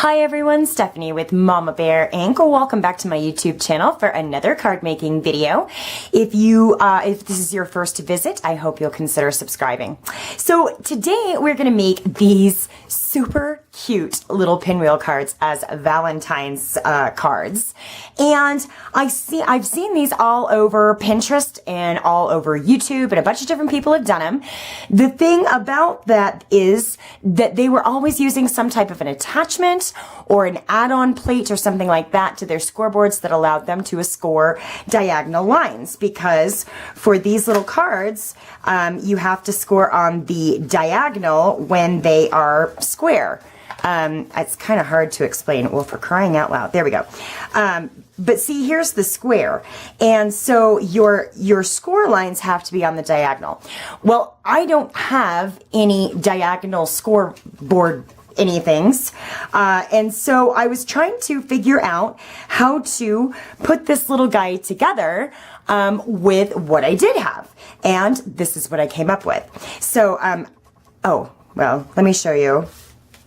Hi everyone, Stephanie with Mama Bear Inc. Welcome back to my YouTube channel for another card making video. If this is your first visit, I hope you'll consider subscribing. So today we're going to make these super cute little pinwheel cards as Valentine's cards. And I've seen these all over Pinterest and all over YouTube, and a bunch of different people have done them. The thing about that is that they were always using some type of an attachment or an add-on plate or something like that to their scoreboards that allowed them to score diagonal lines, because for these little cards, you have to score on the diagonal when they are square. It's kind of hard to explain. Well, for crying out loud. There we go. But see, here's the square. And so your score lines have to be on the diagonal. Well, I don't have any diagonal scoreboard anythings. And so I was trying to figure out how to put this little guy together with what I did have. And this is what I came up with. So, oh, well, let me show you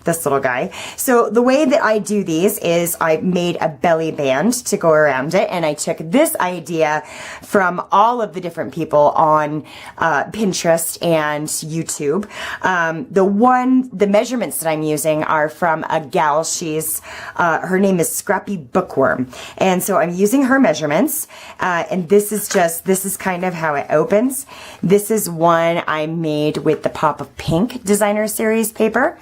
this little guy. So the way that I do these is I made a belly band to go around it, and I took this idea from all of the different people on Pinterest and YouTube. The measurements that I'm using are from a gal. She's her name is Scrappy Bookworm, and so I'm using her measurements, and this is kind of how it opens. This is one I made with the Pop of Pink Designer Series paper.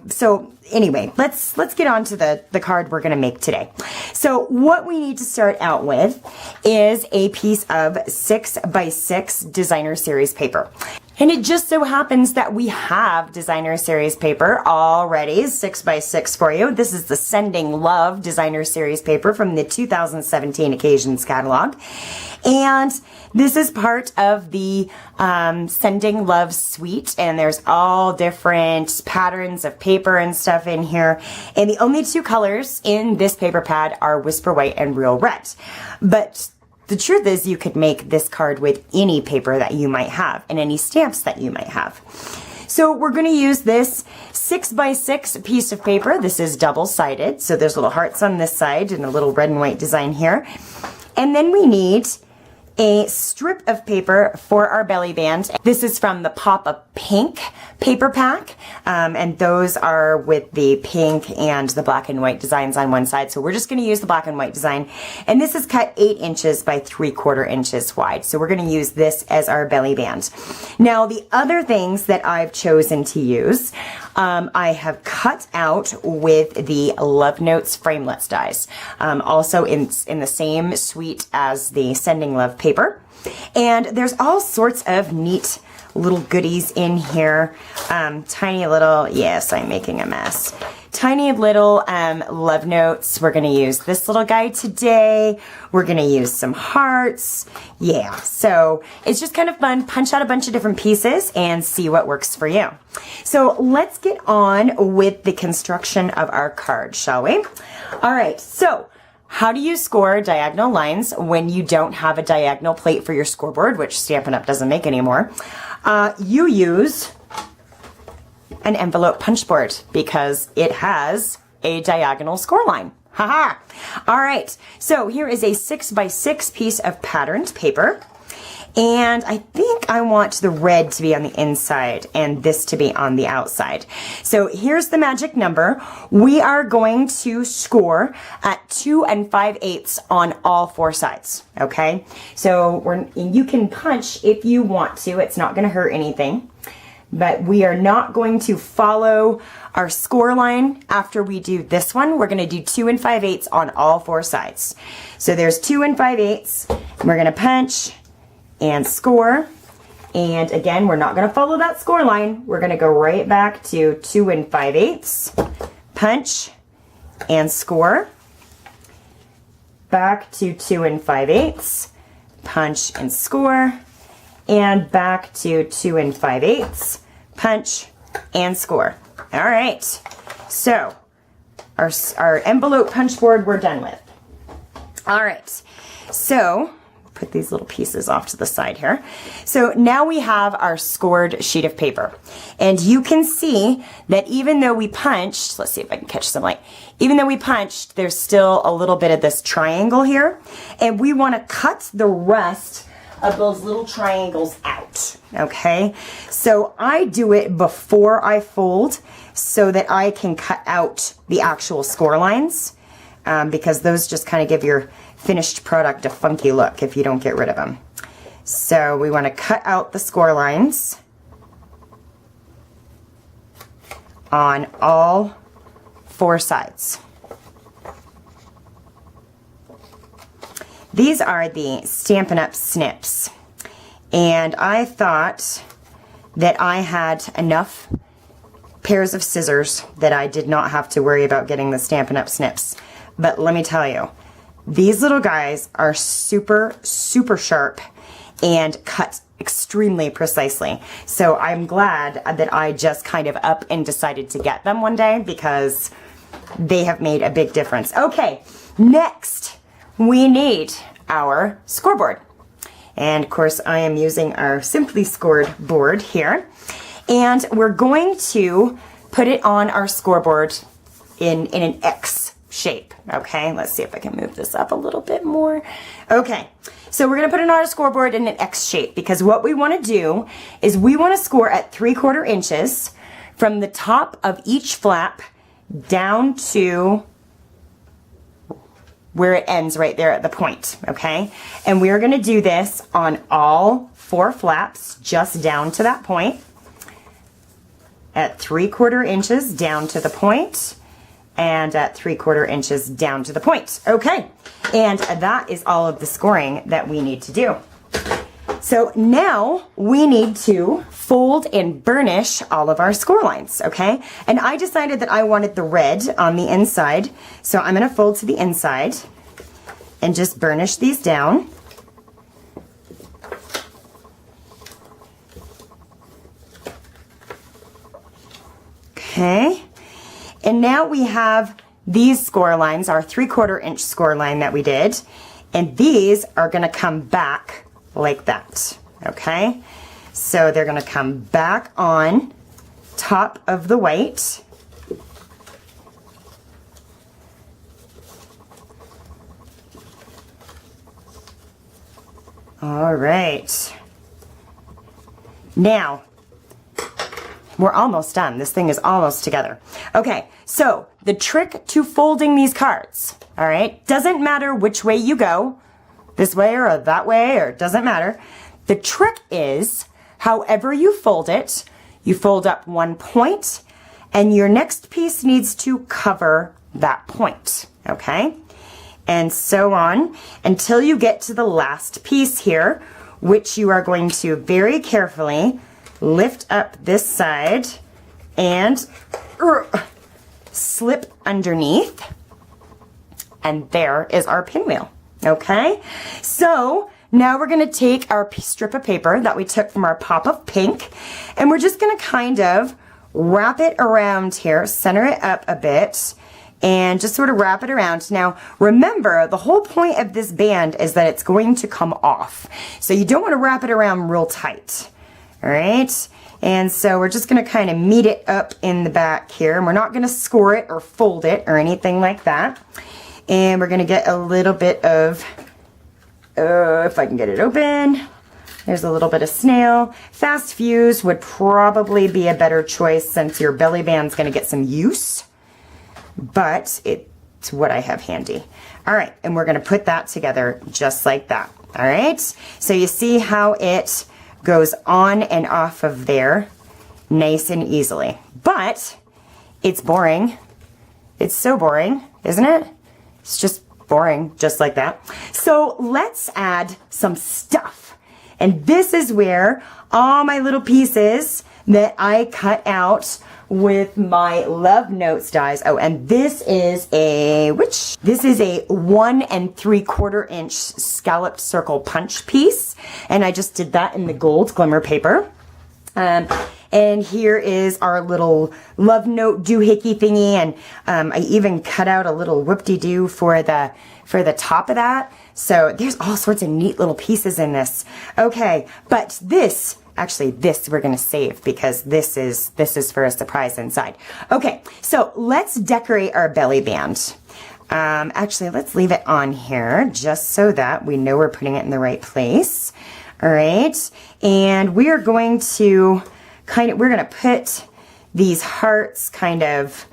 So anyway, let's get on to the card we're going to make today. So what we need to start out with is a piece of 6x6 Designer Series paper. And it just so happens that we have Designer Series paper already, 6x6 for you. This is the Sending Love Designer Series paper from the 2017 Occasions catalog. And this is part of the Sending Love suite, and there's all different patterns of paper and stuff in here. And the only two colors in this paper pad are Whisper White and Real Red. But the truth is, you could make this card with any paper that you might have and any stamps that you might have. So we're going to use this 6x6 piece of paper. This is double-sided, so there's little hearts on this side and a little red and white design here. And then we need a strip of paper for our belly band. This is from the Pop of Pink paper pack, and those are with the pink and the black and white designs on one side. So we're just going to use the black and white design, and this is cut 8 inches by 3/4 inches wide. So we're going to use this as our belly band. Now the other things that I've chosen to use, I have cut out with the Love Notes framelits dies, also in the same suite as the Sending Love paper. And there's all sorts of neat little goodies in here. Tiny little, yes, I'm making a mess. Tiny little love notes. We're going to use this little guy today. We're going to use some hearts. Yeah, so it's just kind of fun. Punch out a bunch of different pieces and see what works for you. So let's get on with the construction of our card, shall we? All right, so how do you score diagonal lines when you don't have a diagonal plate for your scoreboard, which Stampin' Up! Doesn't make anymore? You use an envelope punch board because it has a diagonal score line. Haha! All right, so here is a 6x6 piece of patterned paper. And I think I want the red to be on the inside and this to be on the outside. So here's the magic number. We are going to score at 2 5/8 on all 4 sides. Okay? So you can punch if you want to. It's not going to hurt anything. But we are not going to follow our score line after we do this one. We're going to do 2 5/8 on all 4 sides. So there's 2 5/8. We're going to punch and score. And again, we're not going to follow that score line. We're going to go right back to 2 5/8, punch and score. Back to 2 5/8, punch and score. And back to 2 5/8, punch and score. All right. So our envelope punch board we're done with. All right. So put these little pieces off to the side here. So now we have our scored sheet of paper. And you can see that even though we punched, let's see if I can catch some light, even though we punched, there's still a little bit of this triangle here. And we want to cut the rest of those little triangles out, okay? So I do it before I fold so that I can cut out the actual score lines, because those just kind of give your finished product a funky look if you don't get rid of them. So we want to cut out the score lines on all 4 sides. These are the Stampin' Up! Snips, and I thought that I had enough pairs of scissors that I did not have to worry about getting the Stampin' Up! Snips. But let me tell you, these little guys are super, super sharp and cut extremely precisely. So I'm glad that I just kind of up and decided to get them one day, because they have made a big difference. Okay, next we need our scoreboard. And of course I am using our Simply Scored board here. And we're going to put it on our scoreboard in an X shape. Okay, let's see if I can move this up a little bit more. Okay, so we're gonna put it on our scoreboard in an X shape, because what we wanna do is we wanna score at 3/4 inches from the top of each flap down to where it ends right there at the point, okay? And we're gonna do this on all 4 flaps, just down to that point, at 3/4 inches down to the point, and at 3/4 inches down to the point. Okay, and that is all of the scoring that we need to do. So now we need to fold and burnish all of our score lines, okay? And I decided that I wanted the red on the inside, so I'm gonna fold to the inside and just burnish these down. Okay. And now we have these score lines, our 3/4 inch score line that we did, and these are gonna come back like that, okay? So they're gonna come back on top of the white. All right. Now, we're almost done. This thing is almost together. Okay, so the trick to folding these cards, all right, doesn't matter which way you go, this way or that way, or it doesn't matter. The trick is, however you fold it, you fold up one point, and your next piece needs to cover that point, okay? And so on until you get to the last piece here, which you are going to very carefully lift up this side and slip underneath, and there is our pinwheel. Okay, so now we're going to take our strip of paper that we took from our pop of pink, and we're just going to kind of wrap it around here, center it up a bit, and just sort of wrap it around. Now remember, the whole point of this band is that it's going to come off, so you don't want to wrap it around real tight. All right, and so we're just going to kind of meet it up in the back here, and we're not going to score it or fold it or anything like that. And we're going to get a little bit of, if I can get it open, there's a little bit of snail. Fast fuse would probably be a better choice since your belly band's going to get some use, but it's what I have handy. All right, and we're going to put that together just like that. All right, so you see how it goes on and off of there nice and easily. But it's boring. It's so boring, isn't it? It's just boring, just like that. So let's add some stuff. And this is where all my little pieces that I cut out with my Love Notes dies. Oh, and this is a, this is a 1 3/4 inch scalloped circle punch piece. And I just did that in the gold glimmer paper. And here is our little love note doohickey thingy, and I even cut out a little whoop-de-doo for the top of that. So there's all sorts of neat little pieces in this. Okay, but this, actually this we're gonna save because this is for a surprise inside. Okay, so let's decorate our belly band. Actually, let's leave it on here just so that we know we're putting it in the right place. All right, and we are going to we're gonna put these hearts kind of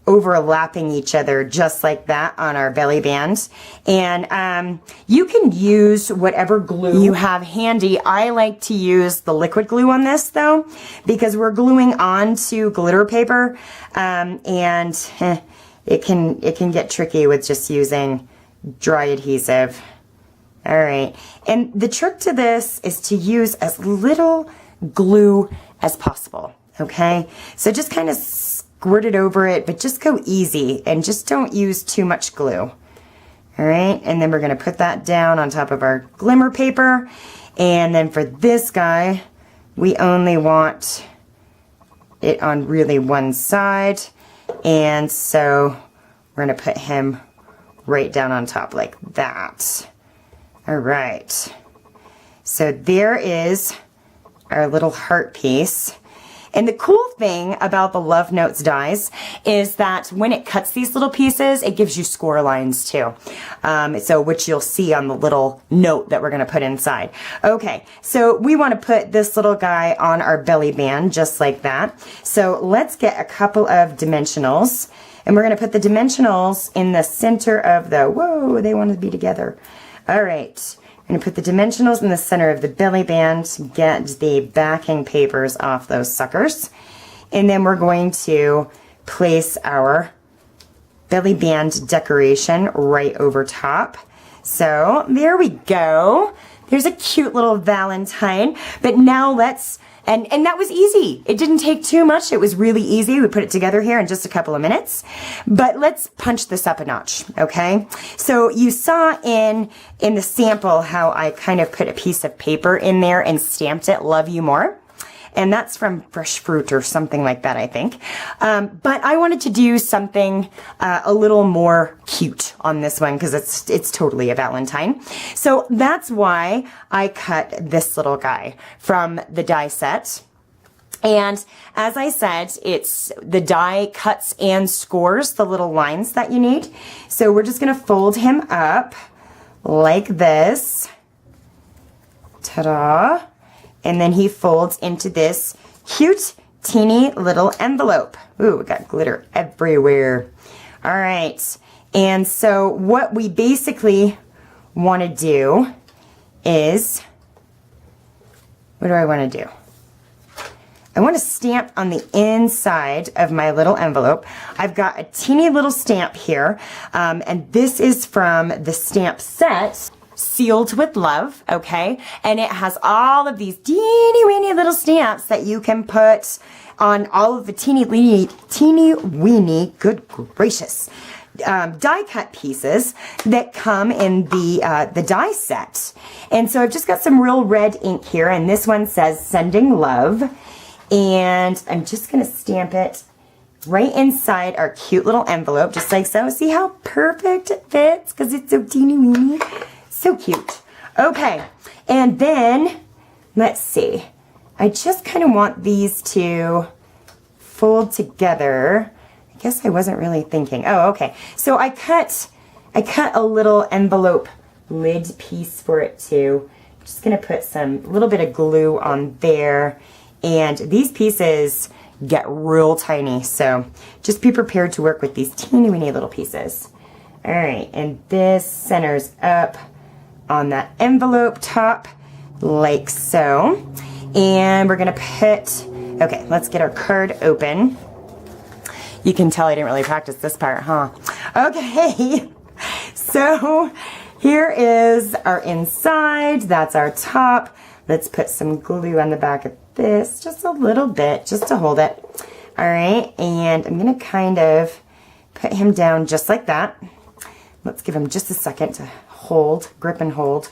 overlapping each other just like that on our belly band. And you can use whatever glue you have handy. I like to use the liquid glue on this though, because we're gluing onto glitter paper, and it can get tricky with just using dry adhesive. All right, and the trick to this is to use as little glue as possible, okay? So just kind of squirt it over it, but just go easy and just don't use too much glue. All right, and then we're gonna put that down on top of our glimmer paper. And then for this guy, we only want it on really one side. And so we're gonna put him right down on top like that. All right, so there is our little heart piece. And the cool thing about the Love Notes dies is that when it cuts these little pieces, it gives you score lines too. So which you'll see on the little note that we're gonna put inside. Okay, so we wanna put this little guy on our belly band just like that. So let's get a couple of dimensionals, and we're gonna put the dimensionals in the center of the, whoa, they want to be together. All right. I'm going to put the dimensionals in the center of the belly band, get the backing papers off those suckers, and then we're going to place our belly band decoration right over top. So there we go. There's a cute little Valentine, but now let's, and that was easy. It didn't take too much. It was really easy. We put it together here in just a couple of minutes, but let's punch this up a notch, okay? So you saw in the sample how I kind of put a piece of paper in there and stamped it, Love You More. And that's from Fresh Fruit or something like that, I think. But I wanted to do something a little more cute on this one because it's totally a Valentine. So that's why I cut this little guy from the die set. And as I said, it's the die cuts and scores the little lines that you need. So we're just going to fold him up like this. Ta-da! And then he folds into this cute, teeny little envelope. Ooh, we got glitter everywhere. All right. And so what we basically want to do is, what do I want to do? I want to stamp on the inside of my little envelope. I've got a teeny little stamp here, and this is from the stamp set, Sealed with Love, okay? And it has all of these teeny weeny little stamps that you can put on all of the teeny weeny, good gracious, die cut pieces that come in the die set. And so I've just got some real red ink here, and this one says Sending Love. And I'm just gonna stamp it right inside our cute little envelope, just like so. See how perfect it fits? Because it's so teeny weeny. So cute. Okay, and then, let's see. I just kind of want these to fold together. I guess I wasn't really thinking. Oh, okay. So I cut a little envelope lid piece for it too. I'm just gonna put some little bit of glue on there. And these pieces get real tiny, so just be prepared to work with these teeny weeny little pieces. All right, and this centers up on that envelope top like so. And we're gonna put, okay, let's get our card open. You can tell I didn't really practice this part, huh? Okay, so here is our inside, that's our top. Let's put some glue on the back of this, just a little bit, just to hold it. All right, and I'm gonna kind of put him down just like that. Let's give him just a second to hold, grip and hold,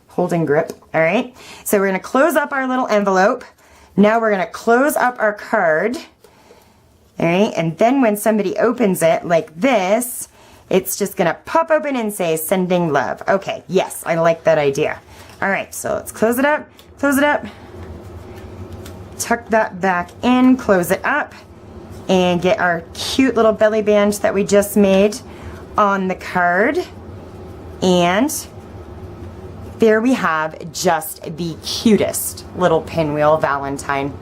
hold and grip. All right, so we're gonna close up our little envelope. Now we're going to close up our card. All right, and then when somebody opens it like this, it's just going to pop open and say sending love. Okay, yes, I like that idea. All right, so let's close it up, tuck that back in, close it up, and get our cute little belly band that we just made on the card. And there we have just the cutest little Pinwheel Valentine.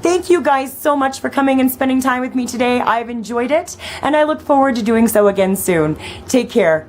Thank you guys so much for coming and spending time with me today. I've enjoyed it, and I look forward to doing so again soon. Take care.